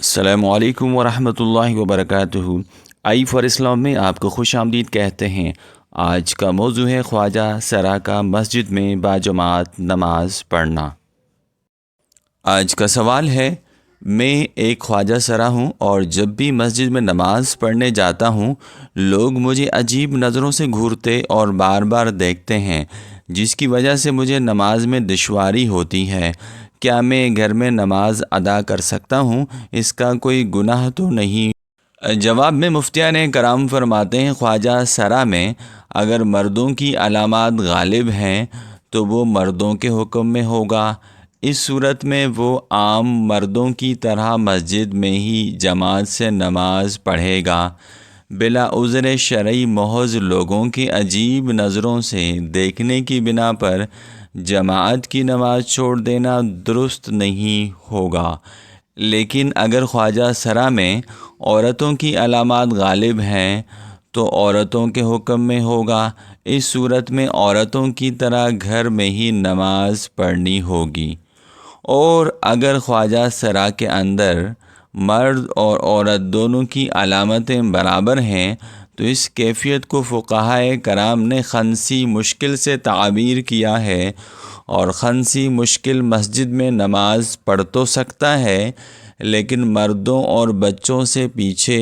السلام علیکم ورحمۃ اللہ وبرکاتہ۔ آئی فار اسلام میں آپ کو خوش آمدید کہتے ہیں۔ آج کا موضوع ہے خواجہ سرا کا مسجد میں باجماعت نماز پڑھنا۔ آج کا سوال ہے، میں ایک خواجہ سرا ہوں اور جب بھی مسجد میں نماز پڑھنے جاتا ہوں لوگ مجھے عجیب نظروں سے گھورتے اور بار بار دیکھتے ہیں، جس کی وجہ سے مجھے نماز میں دشواری ہوتی ہے۔ کیا میں گھر میں نماز ادا کر سکتا ہوں؟ اس کا کوئی گناہ تو نہیں؟ جواب میں مفتیان کرام فرماتے ہیں، خواجہ سرا میں اگر مردوں کی علامات غالب ہیں تو وہ مردوں کے حکم میں ہوگا۔ اس صورت میں وہ عام مردوں کی طرح مسجد میں ہی جماعت سے نماز پڑھے گا۔ بلا عذر شرعی محض لوگوں کی عجیب نظروں سے دیکھنے کی بنا پر جماعت کی نماز چھوڑ دینا درست نہیں ہوگا۔ لیکن اگر خواجہ سرا میں عورتوں کی علامات غالب ہیں تو عورتوں کے حکم میں ہوگا۔ اس صورت میں عورتوں کی طرح گھر میں ہی نماز پڑھنی ہوگی۔ اور اگر خواجہ سرا کے اندر مرد اور عورت دونوں کی علامتیں برابر ہیں تو اس کیفیت کو فقہائے کرام نے خنثی مشکل سے تعبیر کیا ہے، اور خنثی مشکل مسجد میں نماز پڑھ تو سکتا ہے لیکن مردوں اور بچوں سے پیچھے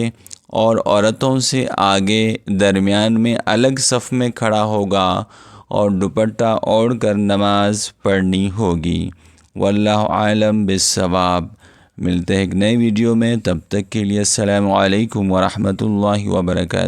اور عورتوں سے آگے درمیان میں الگ صف میں کھڑا ہوگا اور دوپٹہ اوڑھ کر نماز پڑھنی ہوگی۔ واللہ عالم بالصواب۔ ملتے ہیں ایک نئے ویڈیو میں، تب تک کے لیے السلام علیکم ورحمۃ اللہ وبرکاتہ۔